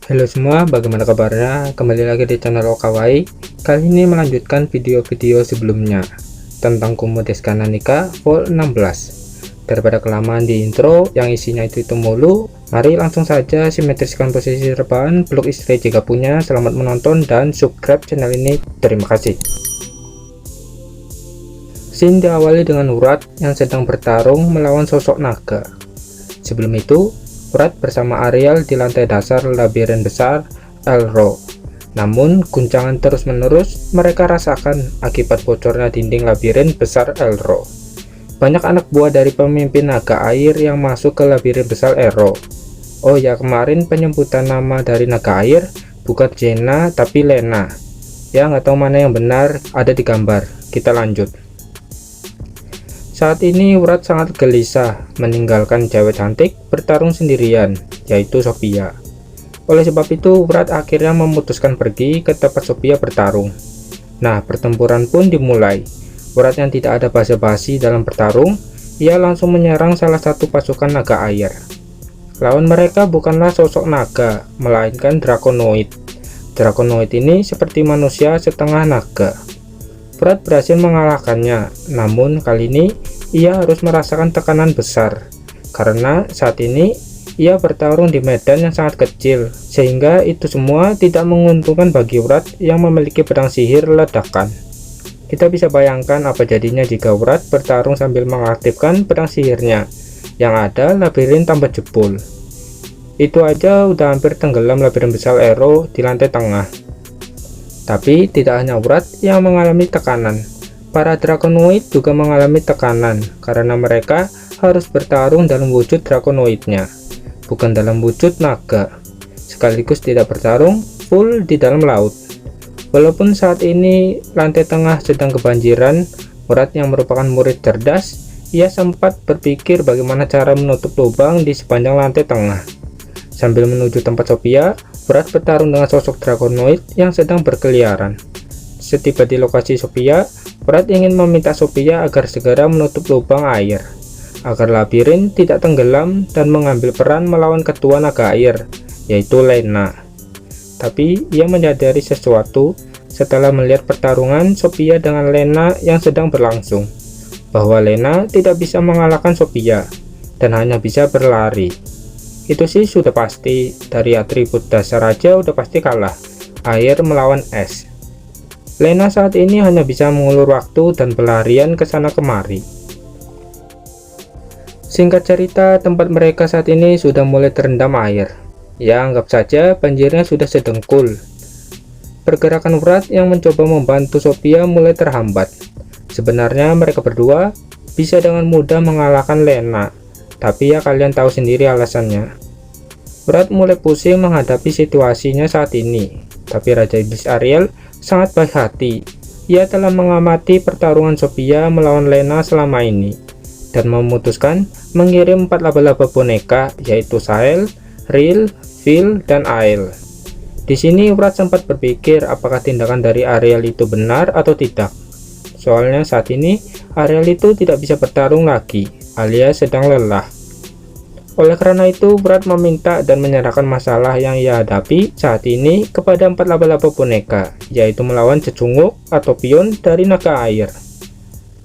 Halo semua, bagaimana kabarnya? Kembali lagi di channel Okawai. Kali ini melanjutkan video-video sebelumnya tentang Kumo Desu Kana Nika Vol 16. Daripada kelamaan di intro yang isinya itu mulu, mari langsung saja simetriskan posisi rebahan, peluk istri jika punya. Selamat menonton dan subscribe channel ini. Terima kasih. Scene diawali dengan Urat yang sedang bertarung melawan sosok naga. Sebelum itu, Urat bersama Ariel di lantai dasar labirin besar Elro. Namun, guncangan terus-menerus mereka rasakan akibat bocornya dinding labirin besar Elro. Banyak anak buah dari pemimpin naga air yang masuk ke labirin besar Elro. Oh ya, kemarin penyebutan nama dari naga air bukan Jenna tapi Lena. Ya, nggak tahu mana yang benar, ada di gambar. Kita lanjut. Saat ini Urat sangat gelisah meninggalkan cewek cantik bertarung sendirian, yaitu Sophia. Oleh sebab itu Urat akhirnya memutuskan pergi ke tempat Sophia bertarung. Nah, pertempuran pun dimulai. Urat yang tidak ada basa-basi dalam bertarung, ia langsung menyerang salah satu pasukan naga air. Lawan mereka bukanlah sosok naga, melainkan Draconoid. Draconoid ini seperti manusia setengah naga. Urat berhasil mengalahkannya, namun kali ini ia harus merasakan tekanan besar karena saat ini ia bertarung di medan yang sangat kecil, sehingga itu semua tidak menguntungkan bagi Urat yang memiliki pedang sihir ledakan. Kita bisa bayangkan apa jadinya jika Urat bertarung sambil mengaktifkan pedang sihirnya yang ada labirin tambah jebol. Itu aja udah hampir tenggelam labirin besar Elro di lantai tengah. Tapi tidak hanya Urat yang mengalami tekanan, para Draconoid juga mengalami tekanan karena mereka harus bertarung dalam wujud Draconoidnya, bukan dalam wujud naga, sekaligus tidak bertarung full di dalam laut. Walaupun saat ini lantai tengah sedang kebanjiran, Urat yang merupakan murid cerdas, ia sempat berpikir bagaimana cara menutup lubang di sepanjang lantai tengah. Sambil menuju tempat Sophia, Urat bertarung dengan sosok Draconoid yang sedang berkeliaran. Setiba di lokasi Sophia, Urat ingin meminta Sophia agar segera menutup lubang air, agar labirin tidak tenggelam dan mengambil peran melawan ketua naga air, yaitu Lena. Tapi ia menyadari sesuatu setelah melihat pertarungan Sophia dengan Lena yang sedang berlangsung, bahwa Lena tidak bisa mengalahkan Sophia dan hanya bisa berlari. Itu sih sudah pasti, dari atribut dasar aja udah pasti kalah, air melawan es. Lena saat ini hanya bisa mengulur waktu dan pelarian ke sana kemari. Singkat cerita, tempat mereka saat ini sudah mulai terendam air. Ya, anggap saja banjirnya sudah sedengkul. Pergerakan Urat yang mencoba membantu Sophia mulai terhambat. Sebenarnya mereka berdua bisa dengan mudah mengalahkan Lena, tapi ya kalian tahu sendiri alasannya. Urat mulai pusing menghadapi situasinya saat ini, tapi Raja Iblis Ariel sangat baik hati. Ia telah mengamati pertarungan Sophia melawan Lena selama ini dan memutuskan mengirim 4 laba-laba boneka, yaitu Sael, Ril, Phil, dan Ael. Di sini Urat sempat berpikir apakah tindakan dari Ariel itu benar atau tidak. Soalnya saat ini Ariel itu tidak bisa bertarung lagi, alias sedang lelah. Oleh karena itu, Urat meminta dan menyerahkan masalah yang ia hadapi saat ini kepada 4 laba-laba boneka, yaitu melawan cecunguk atau pion dari naga air.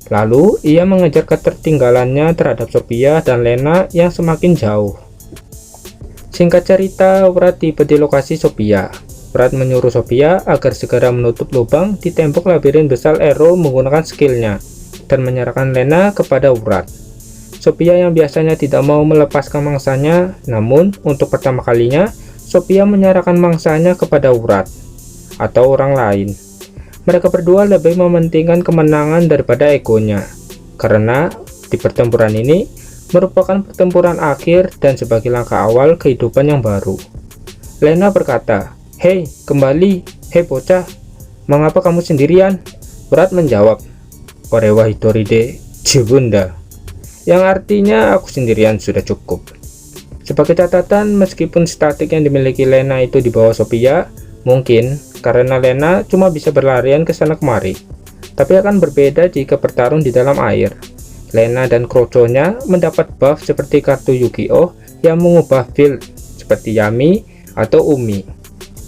Lalu, ia mengejar ketertinggalannya terhadap Sophia dan Lena yang semakin jauh. Singkat cerita, Urat tiba di lokasi Sophia. Urat menyuruh Sophia agar segera menutup lubang di tembok labirin besar Elro menggunakan skillnya, dan menyerahkan Lena kepada Urat. Sophia yang biasanya tidak mau melepaskan mangsanya, namun untuk pertama kalinya Sophia menyerahkan mangsanya kepada Urat atau orang lain. Mereka berdua lebih mementingkan kemenangan daripada egonya, karena di pertempuran ini merupakan pertempuran akhir dan sebagai langkah awal kehidupan yang baru. Lena berkata, "Hei, kembali, hei bocah, mengapa kamu sendirian?" Urat menjawab, "Orewa hitoride jibunda," yang artinya aku sendirian sudah cukup. Sebagai catatan, meskipun statik yang dimiliki Lena itu di bawah Sophia, mungkin karena Lena cuma bisa berlarian ke sana kemari, tapi akan berbeda jika bertarung di dalam air. Lena dan Kroco-nya mendapat buff seperti kartu Yu-Gi-Oh yang mengubah build seperti Yami atau Umi.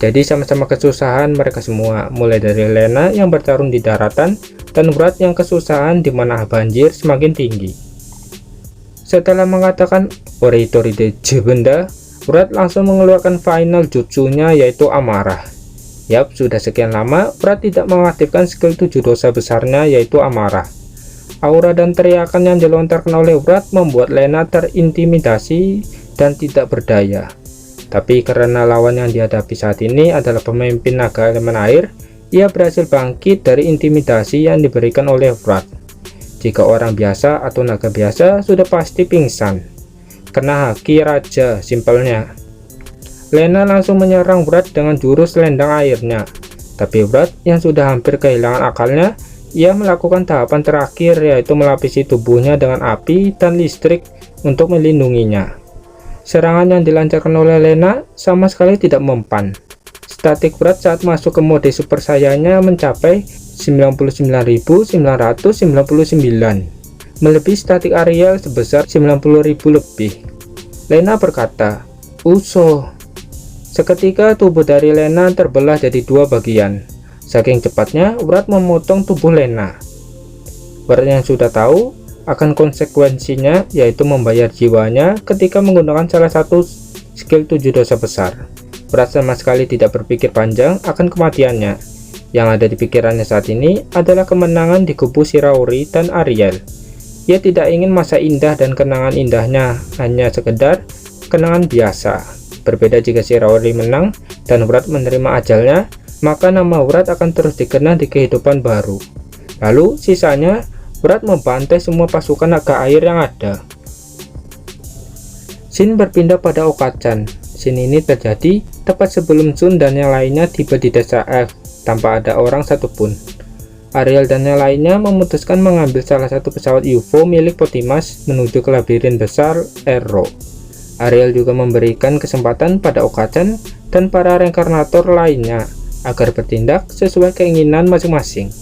Jadi sama-sama kesusahan mereka semua, mulai dari Lena yang bertarung di daratan dan Wrath yang kesusahan di mana banjir semakin tinggi. Setelah mengatakan Oritori de Jebenda, Wrath langsung mengeluarkan final jutsunya yaitu Amarah. Yap, sudah sekian lama Wrath tidak mengaktifkan skill 7 dosa besarnya yaitu Amarah. Aura dan teriakan yang dilontarkan oleh Wrath membuat Lena terintimidasi dan tidak berdaya. Tapi karena lawan yang dihadapi saat ini adalah pemimpin naga elemen air, ia berhasil bangkit dari intimidasi yang diberikan oleh Wrath. Jika orang biasa atau naga biasa sudah pasti pingsan, kena haki raja simpelnya. Lena langsung menyerang Wrath dengan jurus selendang airnya, tapi Wrath yang sudah hampir kehilangan akalnya, ia melakukan tahapan terakhir yaitu melapisi tubuhnya dengan api dan listrik untuk melindunginya. Serangan yang dilancarkan oleh Lena sama sekali tidak mempan. Statik Wrath saat masuk ke mode super saiyanya mencapai 99.999, melebihi statik Ariel sebesar 90.000 lebih. Lena berkata, "Uso." Seketika tubuh dari Lena terbelah jadi dua bagian. Saking cepatnya Wrath memotong tubuh Lena. Wrath yang sudah tahu akan konsekuensinya, yaitu membayar jiwanya ketika menggunakan salah satu skill 7 dosa besar. Wrath sama sekali tidak berpikir panjang akan kematiannya. Yang ada di pikirannya saat ini adalah kemenangan di kubu Shiraori dan Ariel. Ia tidak ingin masa indah dan kenangan indahnya hanya sekedar kenangan biasa. Berbeda jika Shiraori menang dan Wrath menerima ajalnya, maka nama Wrath akan terus dikenang di kehidupan baru. Lalu sisanya Wrath membantai semua pasukan naga air yang ada. Scene berpindah pada Okachan. Scene ini terjadi tepat sebelum Sun dan yang lainnya tiba di desa F tanpa ada orang satupun. Ariel dan yang lainnya memutuskan mengambil salah satu pesawat UFO milik Potimas menuju ke labirin besar Erro. Ariel juga memberikan kesempatan pada Okachan dan para reinkarnator lainnya agar bertindak sesuai keinginan masing-masing.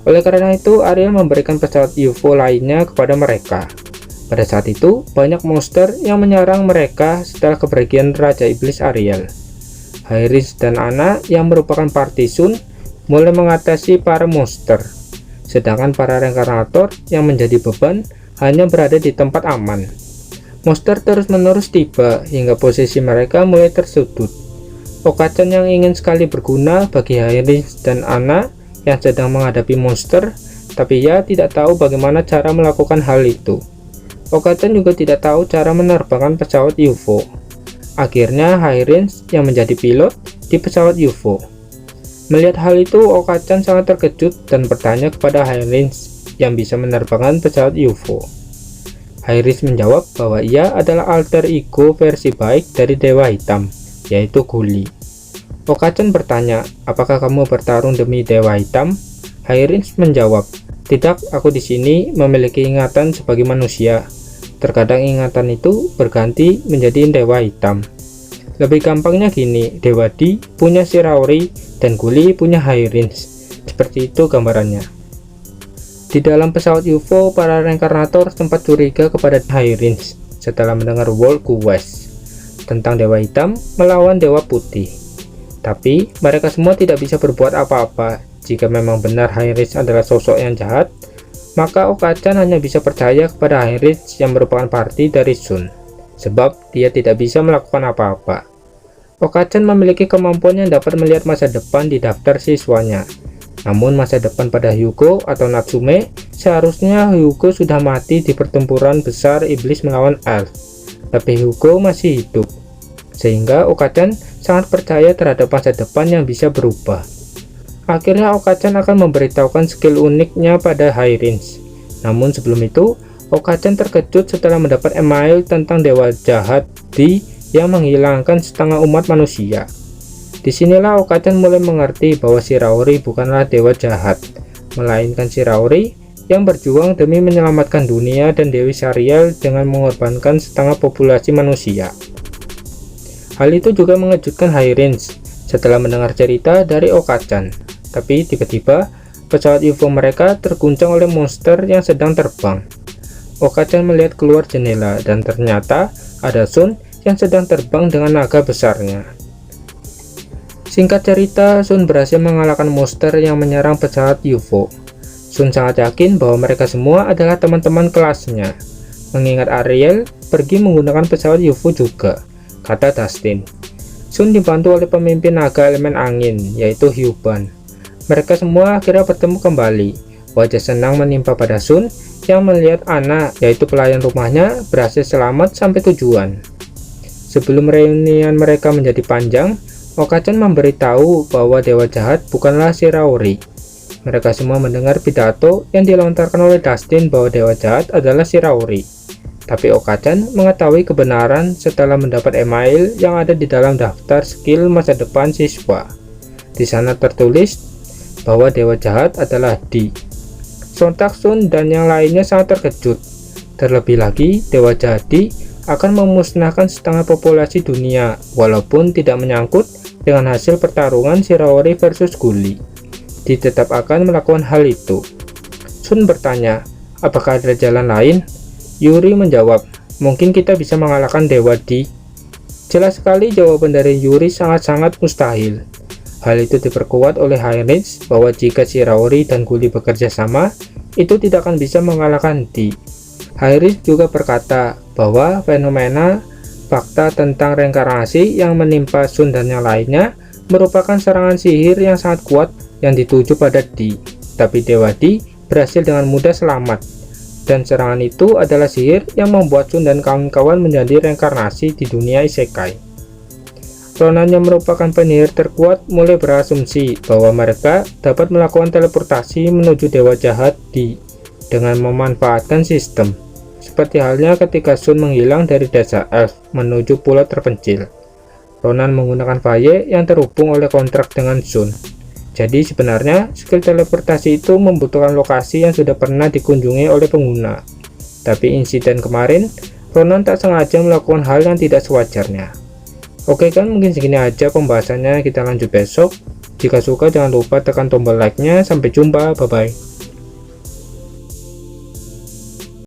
Oleh karena itu, Ariel memberikan pesawat UFO lainnya kepada mereka. Pada saat itu, banyak monster yang menyerang mereka setelah kepergian Raja Iblis Ariel. Hairis dan Anna yang merupakan party Sun mulai mengatasi para monster, sedangkan para reinkarnator yang menjadi beban hanya berada di tempat aman. Monster terus-menerus tiba hingga posisi mereka mulai tersudut. Okachan yang ingin sekali berguna bagi Hairis dan Anna yang sedang menghadapi monster, tapi ia tidak tahu bagaimana cara melakukan hal itu. Okachan juga tidak tahu cara menerbangkan pesawat UFO. Akhirnya Hairis yang menjadi pilot di pesawat UFO. Melihat hal itu, Okachan sangat terkejut dan bertanya kepada Hairis yang bisa menerbangkan pesawat UFO. Hairis menjawab bahwa ia adalah alter ego versi baik dari Dewa Hitam, yaitu Guli. Okachan bertanya, apakah kamu bertarung demi Dewa Hitam? Hairis menjawab, tidak, aku di sini memiliki ingatan sebagai manusia. Terkadang ingatan itu berganti menjadi Dewa Hitam. Lebih gampangnya gini, Dewa Di punya Shiraori dan Guli punya Hairis. Seperti itu gambarannya. Di dalam pesawat UFO, para reinkarnator sempat curiga kepada Hairis setelah mendengar World Quest tentang Dewa Hitam melawan Dewa Putih. Tapi mereka semua tidak bisa berbuat apa-apa. Jika memang benar Hairis adalah sosok yang jahat, maka Okachan hanya bisa percaya kepada Hairis yang merupakan party dari Sun, sebab dia tidak bisa melakukan apa-apa. Okachan memiliki kemampuan yang dapat melihat masa depan di daftar siswanya. Namun masa depan pada Hyugo atau Natsume, seharusnya Hyugo sudah mati di pertempuran besar iblis melawan elf, tapi Hyugo masih hidup. Sehingga Okachan sangat percaya terhadap masa depan yang bisa berubah. Akhirnya Okachan akan memberitahukan skill uniknya pada Hairis. Namun sebelum itu, Okachan terkejut setelah mendapat email tentang dewa jahat Di yang menghilangkan setengah umat manusia. Disinilah Okachan mulai mengerti bahwa Shiraori bukanlah dewa jahat, melainkan Shiraori yang berjuang demi menyelamatkan dunia dan Dewi Shariel dengan mengorbankan setengah populasi manusia. Hal itu juga mengejutkan Hairis setelah mendengar cerita dari Okachan. Tapi tiba-tiba pesawat UFO mereka terguncang oleh monster yang sedang terbang. Okachan melihat keluar jendela dan ternyata ada Sun yang sedang terbang dengan naga besarnya. Singkat cerita, Sun berhasil mengalahkan monster yang menyerang pesawat UFO. Sun sangat yakin bahwa mereka semua adalah teman-teman kelasnya. Mengingat Ariel pergi menggunakan pesawat UFO juga, kata Dustin. Sun dibantu oleh pemimpin naga elemen angin, yaitu Hyuban. Mereka semua akhirnya bertemu kembali. Wajah senang menimpa pada Sun yang melihat Anna, yaitu pelayan rumahnya, berhasil selamat sampai tujuan. Sebelum reunian mereka menjadi panjang, Okachan memberitahu bahwa dewa jahat bukanlah Shiraori. Mereka semua mendengar pidato yang dilontarkan oleh Dustin bahwa dewa jahat adalah Shiraori. Tapi Okachan mengetahui kebenaran setelah mendapat email yang ada di dalam daftar skill masa depan siswa. Di sana tertulis bahwa dewa jahat adalah Di. Sontak Sun dan yang lainnya sangat terkejut. Terlebih lagi, dewa jahat Di akan memusnahkan setengah populasi dunia, walaupun tidak menyangkut dengan hasil pertarungan Shiraori versus Guli. Di tetap akan melakukan hal itu. Sun bertanya, apakah ada jalan lain? Yuri menjawab, mungkin kita bisa mengalahkan dewa Di. Jelas sekali jawaban dari Yuri sangat-sangat mustahil. Hal itu diperkuat oleh Heinrich bahwa jika Shiraori dan Guli bekerja sama, itu tidak akan bisa mengalahkan Di. Heinrich juga berkata bahwa fenomena fakta tentang reinkarnasi yang menimpa Sun dan yang lainnya merupakan serangan sihir yang sangat kuat yang dituju pada Di. Tapi dewa Di berhasil dengan mudah selamat. Dan serangan itu adalah sihir yang membuat Sun dan kawan-kawan menjadi reinkarnasi di dunia isekai. Ronan yang merupakan penyihir terkuat mulai berasumsi bahwa mereka dapat melakukan teleportasi menuju dewa jahat Di dengan memanfaatkan sistem. Seperti halnya ketika Sun menghilang dari desa elf menuju pulau terpencil. Ronan menggunakan Faye yang terhubung oleh kontrak dengan Sun. Jadi sebenarnya skill teleportasi itu membutuhkan lokasi yang sudah pernah dikunjungi oleh pengguna. Tapi insiden kemarin, Ronan tak sengaja melakukan hal yang tidak sewajarnya. Oke kan, mungkin segini aja pembahasannya, kita lanjut besok. Jika suka jangan lupa tekan tombol like-nya. Sampai jumpa, bye-bye.